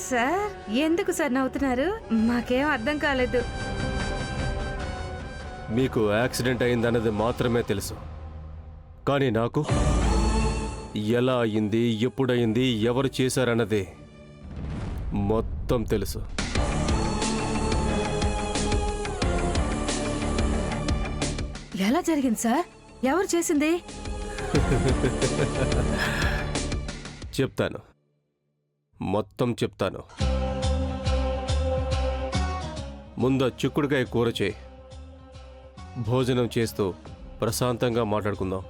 Sir ఎందుకు sir నవ్వుతున్నారు? మాకేం అర్థం కాలేదు. మీకు యాక్సిడెంట్ అయిందన్నది మాత్రమే తెలుసు, కానీ నాకు ఎలా అయింది, ఎప్పుడయింది, ఎవరు చేశారన్నది మొత్తం తెలుసు. ఎలా జరిగింది సార్? ఎవరు చేసింది? చెప్తాను, మొత్తం చెప్తాను. ముందు చిక్కుడుకాయ కూర చేయి. భోజనం చేస్తూ ప్రశాంతంగా మాట్లాడుకుందాం.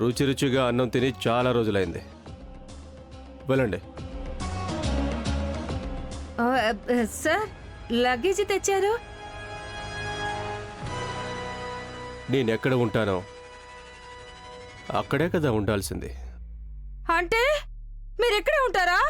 రుచి రుచిగా అన్నం తిని చాలా రోజులైంది. వెళ్ళండి. సార్ లగేజ్ తెచ్చారు. నేనెక్కడ ఉంటానో అక్కడే కదా ఉండాల్సింది. అంటే మీరెక్కడే ఉంటారా?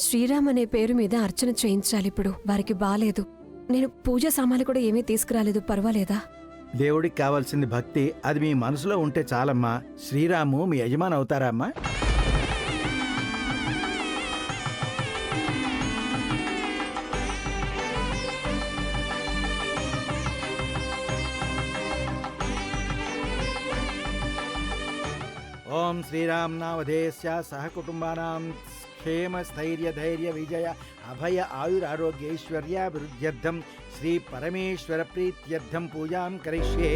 శ్రీరామ్ అనే పేరు మీద అర్చన చేయించాలి. ఇప్పుడు వారికి బాలేదు. నేను పూజా సామాన్లు కూడా ఏమీ తీసుకురాలేదు. పర్వాలేదా? దేవుడికి కావాల్సింది భక్తి. అది మీ మనసులో ఉంటే చాలమ్మా. శ్రీరాము మీ యజమాని అవుతారా అమ్మా? ఓం శ్రీరామ్ నామధేయస్య సహ కుటుంబానాం క్షేమ స్థైర్య ధైర్య విజయ అభయ ఆయురారోగ్యైశ్వర్యాభివృద్ధ్యర్థం శ్రీ పరమేశ్వర ప్రీత్యర్థం పూజాం కరిష్యే.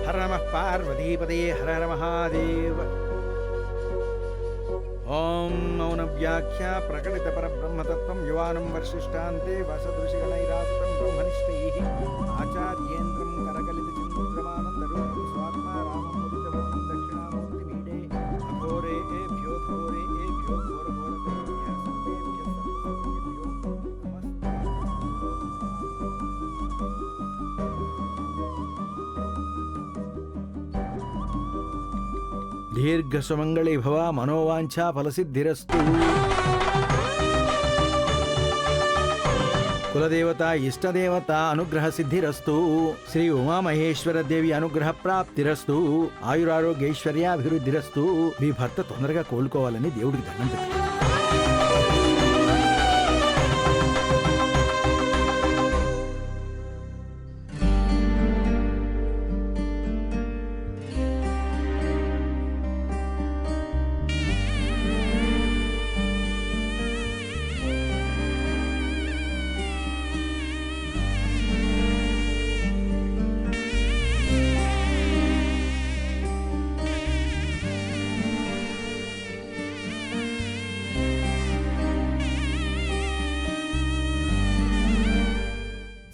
హర నమః పార్వతీపదే హర హర మహాదేవ. ఓం మౌన వ్యాఖ్య ప్రకటిత పరబ్రహ్మతత్వం యువానం వర్షిష్టాంతే వసదృశిగణైరాసతం బ్రహ్మనిష్టైః ఆచార్యేంద్రం కరకలిత చింద్రమానందరూపం స్వాత్మా రామం ముదితవరం దక్షిణామూర్తి మీడే అఘోరే ఏభ్యో ఘోరే ఏభ్యో ఘోరఘోరతేభ్యః సర్వేభ్యః సర్వసర్వేభ్యో దీర్ఘ సుమంగళి భవ మనోవాంఛా ఫలసిద్ధిరస్తు. కులదేవత ఇష్టదేవత అనుగ్రహ సిద్ధిరస్తు. శ్రీ ఉమామహేశ్వర దేవి అనుగ్రహ ప్రాప్తిరస్తు. ఆయురారోగ్యైశ్వర్యాభివృద్ధిరస్తు. మీ భర్త తొందరగా కోలుకోవాలని దేవుడికి దండం పెట్టు.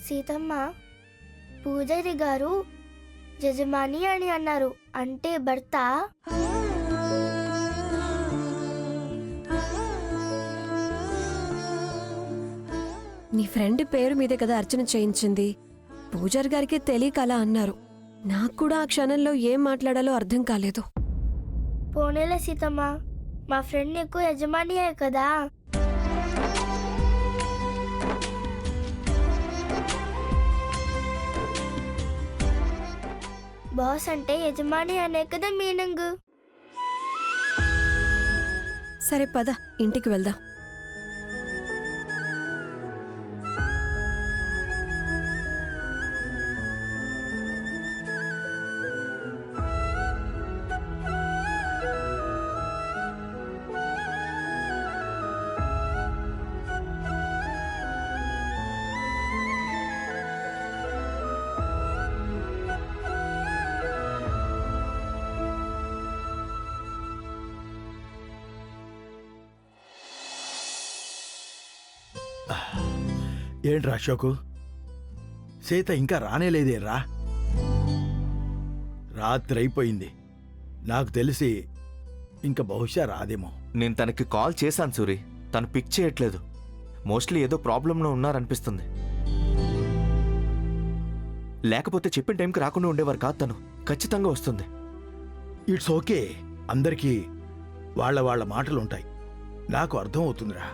సీతమ్మ, పూజారి గారు యజమాని అని అన్నారు. అంటే భర్త? నీ ఫ్రెండ్ పేరు మీదే కదా అర్చన చేయించింది. పూజారి గారికి తెలియక అలా అన్నారు. నాకు కూడా ఆ క్షణంలో ఏం మాట్లాడాలో అర్థం కాలేదు. పోనేలే సీతమ్మ, మా ఫ్రెండ్ నీకు యజమానియే కదా. బాస్ అంటే యజమాని అనే కదా మీనింగ్. సరే పద, ఇంటికి వెళ్దాం. ఏంట్రా అశోకు, సీత ఇంకా రానేలేదేరా? రాత్రి అయిపోయింది. నాకు తెలిసి ఇంకా బహుశా రాదేమో. నేను తనకి కాల్ చేశాను సూరి, తను పిక్ చేయట్లేదు. మోస్ట్లీ ఏదో ప్రాబ్లంలో ఉన్నారనిపిస్తుంది. లేకపోతే చెప్పిన టైంకి రాకుండా ఉండేవారు కాదు తను. ఖచ్చితంగా వస్తుంది. It's okay. అందరికీ వాళ్ళ వాళ్ళ మాటలు ఉంటాయి. నాకు అర్థం అవుతుందిరా.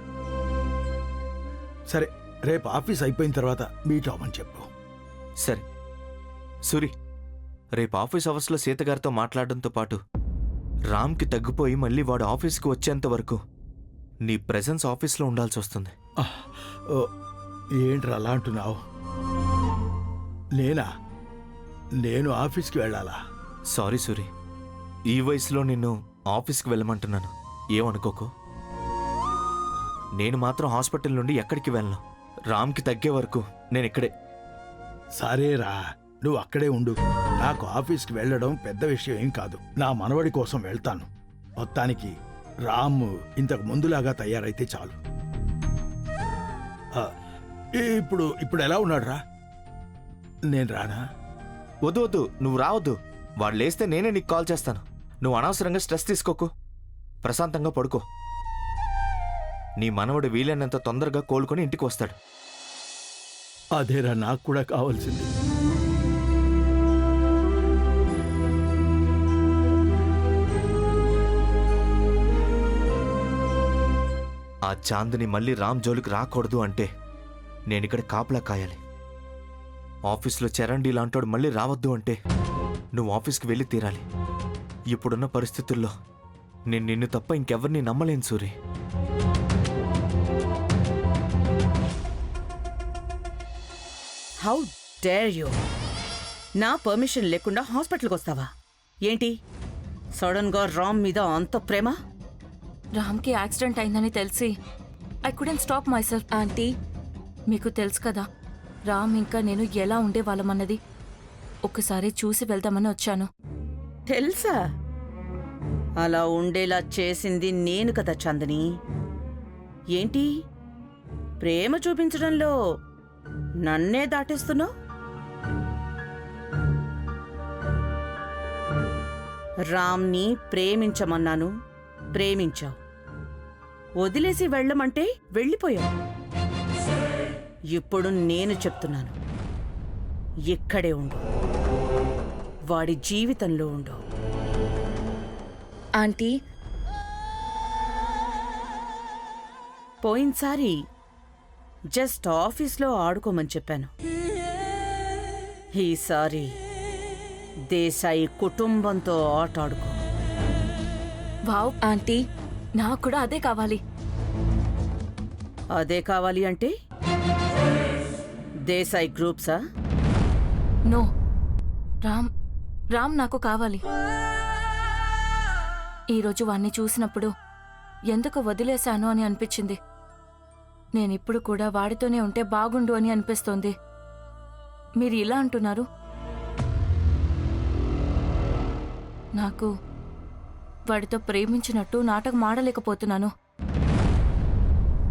సరే, రేపు ఆఫీస్ అయిపోయిన తర్వాత మీట్ అవ్వమని చెప్పు. సరే సూరి, రేపు ఆఫీస్ అవర్స్లో సీతగారితో మాట్లాడడంతో పాటు రామ్కి తగ్గిపోయి మళ్ళీ వాడు ఆఫీస్కి వచ్చేంత వరకు నీ ప్రెజెన్స్ ఆఫీస్లో ఉండాల్సి వస్తుంది. ఓ, ఏంట్రా అలా అంటున్నావు? నేను ఆఫీస్కి వెళ్ళాలా? సారీ సూరి, ఈ వయసులో నిన్ను ఆఫీస్కి వెళ్ళమంటున్నాను, ఏమనుకోకు. నేను మాత్రం హాస్పిటల్ నుండి ఎక్కడికి వెళ్ళను. రామ్కి తగ్గే వరకు నేను ఇక్కడే. సరేరా, నువ్వు అక్కడే ఉండు. నాకు ఆఫీస్కి వెళ్ళడం పెద్ద విషయం ఏం కాదు. నా మనవడి కోసం వెళ్తాను. మొత్తానికి రామ్ ఇంతకు ముందులాగా తయారైతే చాలు. ఆ, ఇప్పుడు ఎలా ఉన్నాడురా? నేను రానా? వద్దు వద్దు, నువ్వు రావద్దు. వాడు లేస్తే నేనే నీకు కాల్ చేస్తాను. నువ్వు అనవసరంగా స్ట్రెస్ తీసుకోకు, ప్రశాంతంగా పడుకో. నీ మనవడు వీలైనంత తొందరగా కోలుకొని ఇంటికి వస్తాడు. అదేరా నాకు కూడా కావాల్సింది. ఆ చాందిని మళ్ళీ రామ్ జోలికి రాకూడదు అంటే నేనిక్కడ కాపలా కాయాలి. ఆఫీస్లో చరండి లాంటోడు మళ్ళీ రావద్దు అంటే నువ్వు ఆఫీస్కి వెళ్ళి తీరాలి. ఇప్పుడున్న పరిస్థితుల్లో నేను నిన్ను తప్ప ఇంకెవరిని నమ్మలేను సూరి. How dare you! నా పర్మిషన్ లేకుండా హాస్పిటల్కి వస్తావా ఏంటి? సడన్గా రామ్ మీద అంత ప్రేమ? రామ్కి యాక్సిడెంట్ అయిందని తెలిసి I couldn't stop my self. Aunty, మీకు తెలుసు కదా రామ్ ఇంకా నేను ఎలా ఉండేవాళ్ళమన్నది. ఒక్కసారి చూసి వెళ్దామని వచ్చాను. తెలుసా? అలా ఉండేలా చేసింది నేను కదా చందని. ఏంటి ప్రేమ చూపించడంలో నన్నే దాటేస్తున్నావు? రామ్ని ప్రేమించమన్నాను, ప్రేమించావు. వదిలేసి వెళ్ళమంటే వెళ్ళిపోయావు. ఇప్పుడు నేను చెప్తున్నాను, ఇక్కడే ఉండు, వాడి జీవితంలో ఉండు. ఆంటీ, పోయినసారి జస్ట్ ఆఫీస్లో ఆడుకోమని చెప్పాను. ఈసారి దేశాయి కుటుంబంతో ఆట ఆడుకో. వావ్ ఆంటీ, నాకు కూడా అదే కావాలి. అదే కావాలి అంటే దేశాయి గ్రూప్సా? నో, రామ్ నాకు కావాలి. ఈరోజు వాణ్ణి చూసినప్పుడు ఎందుకు వదిలేశాను అని అనిపించింది. నేనిప్పుడు కూడా వాడితోనే ఉంటే బాగుండు అని అనిపిస్తోంది. మీరు ఇలా అంటున్నారు? నాకు వాడితో ప్రేమించినట్టు నాటకం ఆడలేకపోతున్నాను.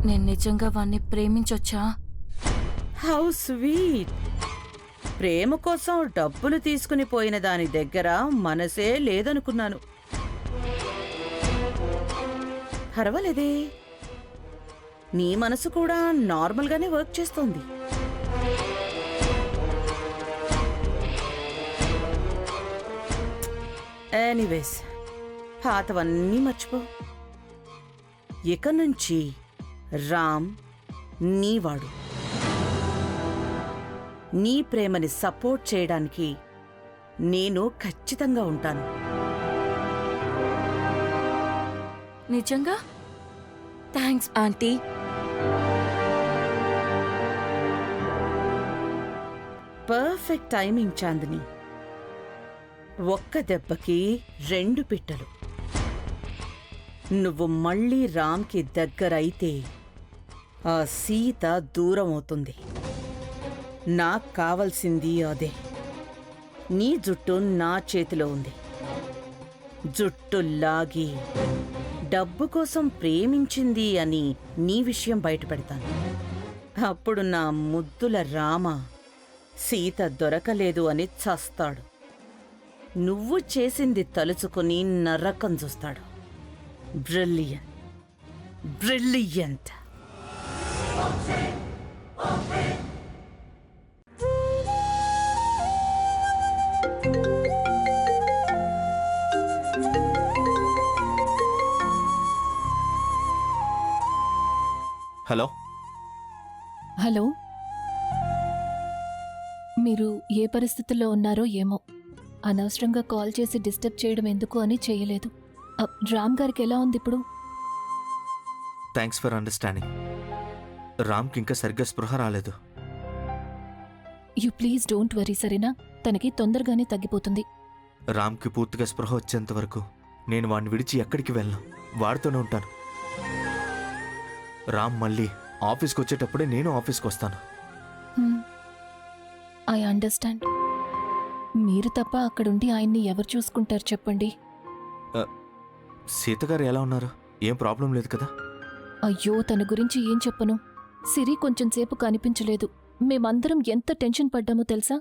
నేను నిజంగా వాణ్ణి ప్రేమించొచ్చా? How sweet! ప్రేమ కోసం డబ్బులు తీసుకుని పోయిన దాని దగ్గర మనసే లేదనుకున్నాను. పర్వాలేదే, నీ మనసు కూడా నార్మల్గానే వర్క్ చేస్తోంది. ఎనీవేస్, పాతవన్నీ మర్చిపో. ఇక నుంచి రామ్ నీవాడు. నీ ప్రేమని సపోర్ట్ చేయడానికి నేను ఖచ్చితంగా ఉంటాను. నిజంగా? Thanks aunty. Perfect timing Chandini. ఒక్క దెబ్బకి 2 పిట్టలు. నువ్వు మళ్ళీ రామ్కి దగ్గరైతే ఆ సీత దూరం అవుతుంది. నాకు కావలసింది అదే. నీ జుట్టు నా చేతిలో ఉంది. జుట్టు లాగి డబ్బు కోసం ప్రేమించింది అని నీ విషయం బయటపెడతాను. అప్పుడు నా ముద్దుల రామ సీత దొరకలేదు అని చస్తాడు. నువ్వు చేసింది తలుచుకుని నరకం చూస్తాడు. Brilliant, brilliant. హలో హలో, మీరు ఏ పరిస్థితుల్లో ఉన్నారో ఏమో, అనవసరంగా కాల్ చేసి డిస్టర్బ్ చేయడం ఎందుకు అని చేయలేదు. రామ్ గారికి ఎలా ఉంది ఇప్పుడు? Thanks for understanding. రామ్కి ఇంకా సరిగ్గా స్పృహ రాలేదు. యూ ప్లీజ్ డోంట్ వరీ, సరేనా? తనకి తొందరగానే తగ్గిపోతుంది. రామ్కి పూర్తిగా స్పృహ వచ్చేంత వరకు నేను వాడిని విడిచి ఎక్కడికి వెళ్ళను, వాడితోనే ఉంటాను. రామ్ మళ్ళీ ఆఫీస్కి వచ్చేటప్పుడే నేను ఆఫీస్కి వస్తాను. I understand. మీరు తప్ప అక్కడుండి ఆయన్ని ఎవరు చూసుకుంటారు చెప్పండి? సీతగారు ఎలా ఉన్నారు? ఏం ప్రాబ్లం లేదు కదా? అయ్యో, తన గురించి ఏం చెప్పను. సిరి కొంచెం సేపు కనిపించలేదు. మేమందరం ఎంత టెన్షన్ పడ్డామో తెలుసా?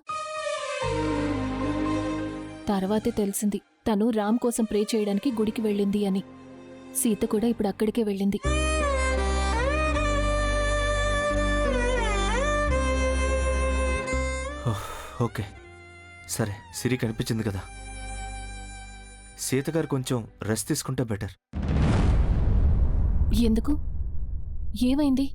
తర్వాతే తెలిసింది తను రామ్ కోసం ప్రే చేయడానికి గుడికి వెళ్ళింది అని. సీత కూడా ఇప్పుడు అక్కడికే వెళ్ళింది. ఓకే, సరే. సిరి కనిపించింది కదా. సీతగారు కొంచెం రెస్ట్ తీసుకుంటే బెటర్. ఎందుకు? ఏమైంది?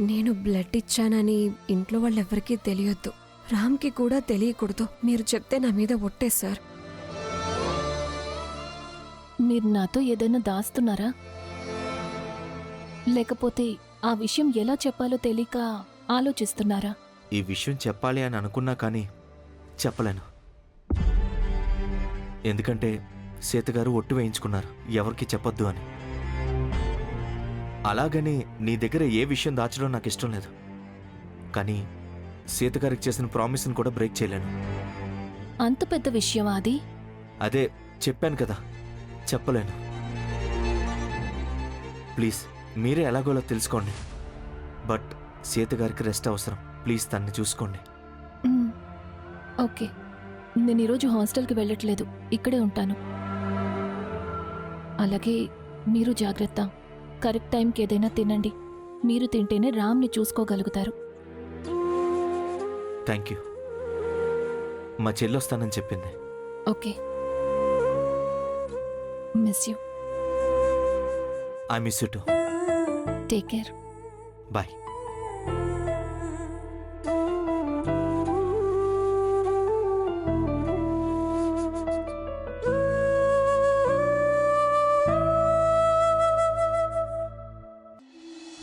నేను బ్లడ్ ఇచ్చానని ఇంట్లో వాళ్ళెవ్వరికీ తెలియొద్దు. రామ్కి కూడా తెలియకూడదు. మీరు చెప్తే నా మీద ఒట్టే సార్. మీరు నాతో ఏదైనా దాస్తున్నారా? లేకపోతే ఆ విషయం ఎలా చెప్పాలో తెలియక ఆలోచిస్తున్నారా? ఈ విషయం చెప్పాలి అని అనుకున్నా కానీ చెప్పలేను. ఎందుకంటే సీతగారు ఒట్టు వేయించుకున్నారు ఎవరికి చెప్పొద్దు అని. అలాగని నీ దగ్గర ఏ విషయం దాచడం నాకు ఇష్టం లేదు. కానీ సీతగారికి చేసిన ప్రామిస్ని కూడా బ్రేక్ చేయలేను. అంత పెద్ద విషయమా అది? అదే చెప్పాను కదా, చెప్పలేను. ప్లీజ్ మీరే ఎలాగోలా తెలుసుకోండి. బట్ సీతగారికి రెస్ట్ అవసరం. ప్లీజ్ తన్ని చూసుకోండి. ఓకే, నేను ఈరోజు హాస్టల్కి వెళ్ళట్లేదు, ఇక్కడే ఉంటాను. అలాగే మీరు జాగ్రత్త. కరెక్ట్ టైంకి ఏదైనా తినండి. మీరు తింటేనే రామ్ని చూసుకోగలుగుతారు. Thank you. మా చెల్లొస్తానని చెప్పింది. Okay, miss you. I miss you too. Take care. Bye.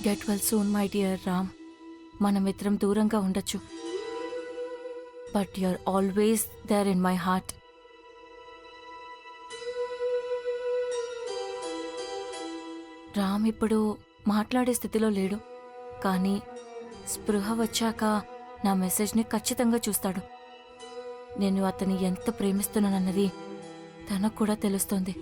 Get well soon my dear Ram. మనమిద్దరం దూరంగా ఉండొచ్చు, but you're always there in my heart. Ram ఇప్పుడు మాట్లాడే స్థితిలో లేడు, కానీ స్పృహ వచ్చాక నా మెసేజ్ని ఖచ్చితంగా చూస్తాడు. నేను అతన్ని ఎంత ప్రేమిస్తున్నానన్నది తనకు కూడా తెలుస్తోంది.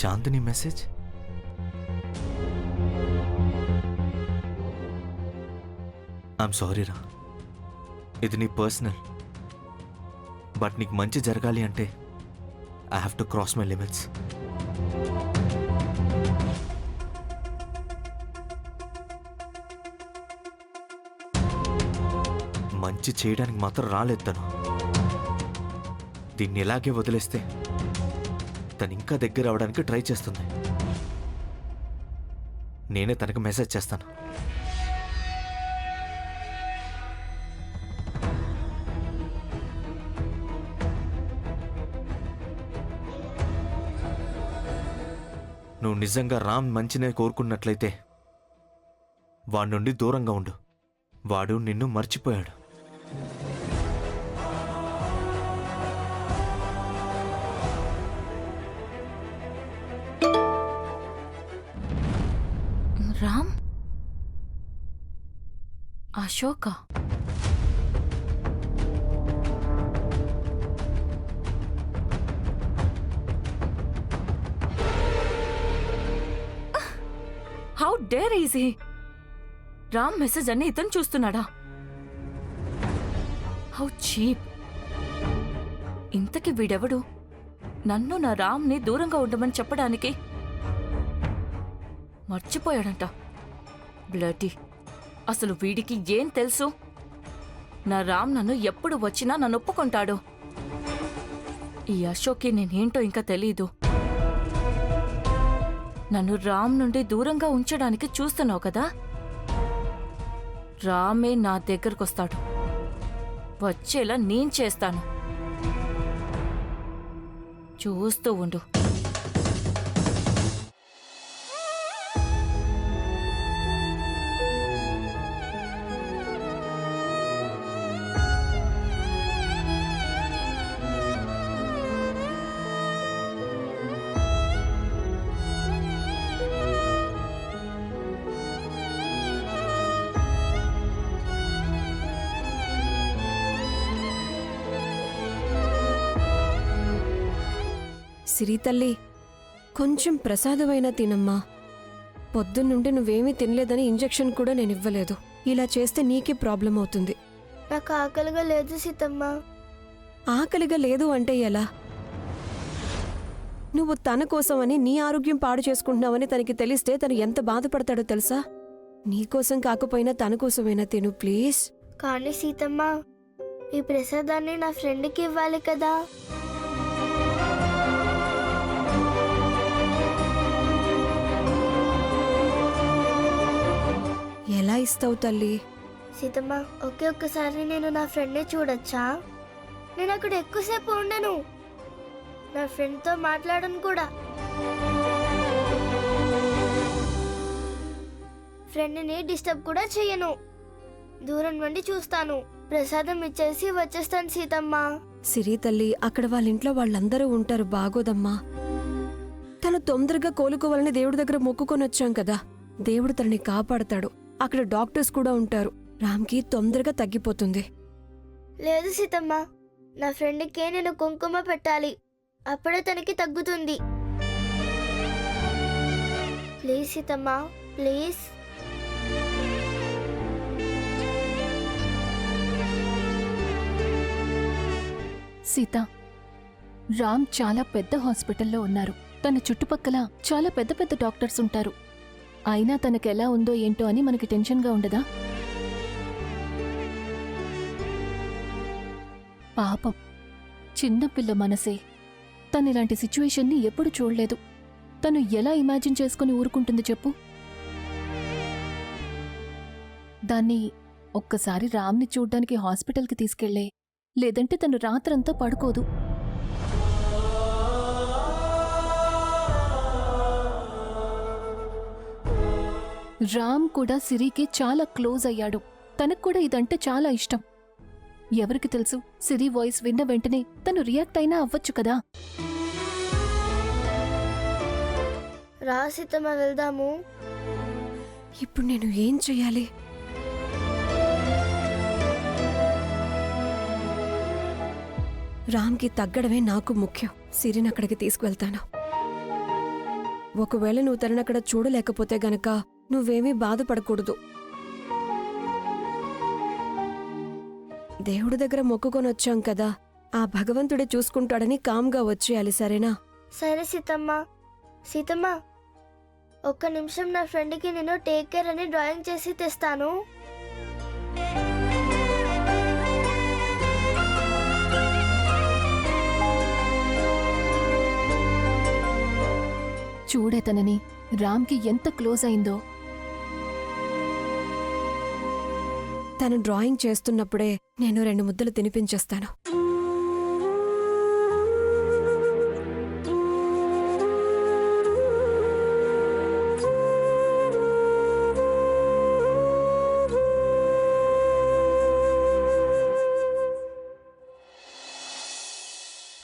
చాందిని మెసేజ్. ఐఎమ్ సారీ రా, ఇది నీ పర్సనల్. బట్ నీకు మంచి జరగాలి అంటే I have to cross my limits. మంచి చేయడానికి మాత్రం రాలేదు తను. దీన్ని ఇలాగే వదిలేస్తే తను ఇంకా దగ్గర అవడానికి ట్రై చేస్తుంది. నేనే తనకు మెసేజ్ చేస్తాను. నువ్వు నిజంగా రామ్ మంచినే కోరుకున్నట్లయితే వాడి నుండి దూరంగా ఉండు. వాడు నిన్ను మర్చిపోయాడు. Ram? Ashoka? How dare is he? Ram message అన్ని ఇతను చూస్తున్నాడా? How cheap! ఇంతకి వీడెవడు నన్ను నా రామ్ని దూరంగా ఉండమని చెప్పడానికి? మర్చిపోయాడంట. బ్లడీ! అసలు వీడికి ఏం తెలుసు? నా రామ్ నన్ను ఎప్పుడు వచ్చినా నన్ను ఒప్పుకుంటాడు. ఈ అశోక్కి నేనేంటో ఇంకా తెలీదు. నన్ను రామ్ నుండి దూరంగా ఉంచడానికి చూస్తున్నావు కదా? రామే నా దగ్గరకొస్తాడు. వచ్చేలా నేను చేస్తాను. చూస్తూ ఉండు. సిరి తల్లి, కొంచెం ప్రసాదమైనా తినమ్మా. పొద్దున్నుండి నువ్వేమీ తినలేదని ఇంజెక్షన్ కూడా నేనివ్వలేదు. ఇలా చేస్తే నీకే ప్రాబ్లం అవుతుంది. నాకు ఆకలిగా లేదు సీతమ్మ. ఆకలిగా లేదు అంటే ఎలా? నువ్వు తన కోసమని నీ ఆరోగ్యం పాడు చేసుకుంటున్నావని తనకి తెలిస్తే తను ఎంత బాధపడతాడో తెలుసా? నీకోసం కాకపోయినా తన కోసమైనా తిను ప్లీజ్. కానీ సీతమ్మ, ఈ ప్రసాదాన్ని నా ఫ్రెండ్కి ఇవ్వాలి కదా. ఎలా ఇస్తావు తల్లి? సీతమ్మ, ఒకే ఒక్కసారి నేను నా ఫ్రెండ్ని చూడొచ్చా? నేను అక్కడ ఎక్కువసేపు ఉండను. నా ఫ్రెండ్తో మాట్లాడను కూడా. ఫ్రెండ్ని డిస్టర్బ్ కూడా చెయ్యను. దూరం నుండి చూస్తాను. ప్రసాదం ఇచ్చేసి వచ్చేస్తాను సీతమ్మ. సిరి తల్లి, అక్కడ వాళ్ళ ఇంట్లో వాళ్ళందరూ ఉంటారు, బాగోదమ్మా. తను తొందరగా కోలుకోవాలని దేవుడి దగ్గర మొక్కుకొని వచ్చాం కదా. దేవుడు తనని కాపాడతాడు. అక్కడ డాక్టర్స్ కూడా ఉంటారు. రామ్కి తొందరగా తగ్గిపోతుంది. లేదు సీతమ్మ, నా ఫ్రెండ్కే నేను కుంకుమ పెట్టాలి. అప్పుడే తనకి తగ్గుతుంది. Please Seethamma, please. సీత, రామ్ చాలా పెద్ద హాస్పిటల్లో ఉన్నారు. తన చుట్టుపక్కల చాలా పెద్ద పెద్ద డాక్టర్స్ ఉంటారు. అయినా తనకెలా ఉందో ఏంటో అని మనకి టెన్షన్గా ఉండదా? పాపం, చిన్నపిల్ల మనసే. తను ఇలాంటి సిచ్యువేషన్ని ఎప్పుడు చూడలేదు. తను ఎలా ఇమాజిన్ చేసుకుని ఊరుకుంటుంది చెప్పు? దాన్ని ఒక్కసారి రామ్ని చూడ్డానికి హాస్పిటల్కి తీసుకెళ్లే, లేదంటే తను రాత్రంతా పడుకోదు. రామ్ కూడా సిరికి చాలా క్లోజ్ అయ్యాడు. తనకు కూడా ఇదంటే చాలా ఇష్టం. ఎవరికి తెలుసు, సిరి వాయిస్ విన్న వెంటనే తను రియాక్ట్ అయినా అవ్వచ్చు కదా. రా సీతమ్మ, వెళ్దాము. ఇప్పుడు నేను ఏం చెయ్యాలి? రామ్కి తగ్గడమే నాకు ముఖ్యం. సిరిని అక్కడికి తీసుకువెళ్తాను. ఒకవేళ నువ్వు తననక్కడ చూడలేకపోతే గనక నువ్వేమీ బాధపడకూడదు. దేవుడి దగ్గర మొక్కుకొని వచ్చాం కదా, ఆ భగవంతుడే చూసుకుంటాడని కామ్గా వచ్చేయాలి, సరేనా? సరే సీతమ్మ. సీతమ్మ, ఒక్క నిమిషం నా ఫ్రెండ్కి నేను టేక్ కేర్ అని డ్రాయింగ్ చేసి తెస్తాను. చూడే తనని, రామ్కి ఎంత క్లోజ్ అయిందో. తను డ్రాయింగ్ చేస్తున్నప్పుడే నేను 2 ముద్దలు తినిపించేస్తాను.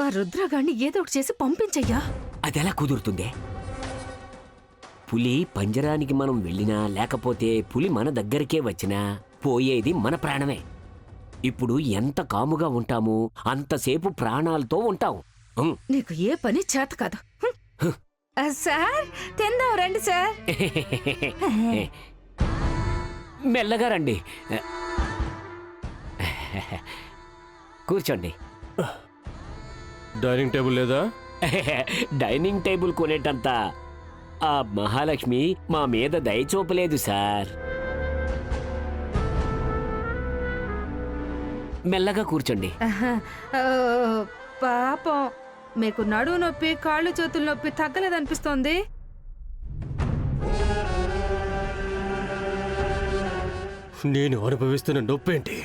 ఆ రుద్రగాణ్ణి ఏదో ఒకటి చేసి పంపించయ్యా. అదెలా కుదురుతుందే? పులి పంజరానికి మనం వెళ్ళినా, లేకపోతే పులి మన దగ్గరికే వచ్చినా పోయేది మన ప్రాణమే. ఇప్పుడు ఎంత కాముగా ఉంటామో అంతసేపు ప్రాణాలతో ఉంటాం. నీకు ఏ పని చేత కాదు. సార్, తిందాం రండి సార్. మెల్లగా రండి. కూర్చోండి. డైనింగ్ టేబుల్ లేదా? డైనింగ్ టేబుల్ కొనేటంత ఆ మహాలక్ష్మి మా మీద దయ చూపలేదు సార్. మెల్లగా కూర్చోండి. పాపం మీకు నడువు నొప్పి కాళ్ళు చేతుల నొప్పి తగ్గలేదనిపిస్తోంది. నేను అనుభవిస్తున్న నొప్పేంటి?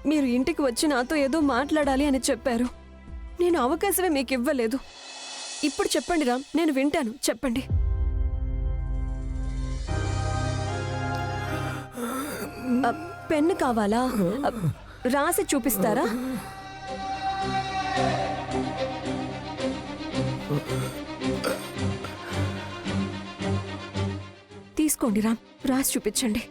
మీరు ఇంటికి వచ్చి నాతో ఏదో మాట్లాడాలి అని చెప్పారు. నేను అవకాశమే మీకు ఇవ్వలేదు. ఇప్పుడు చెప్పండి రామ్, నేను వింటాను. చెప్పండి. పెన్ను కావాలా? రాసి చూపిస్తారా? తీసుకోండి రామ్, రాసి చూపించండి.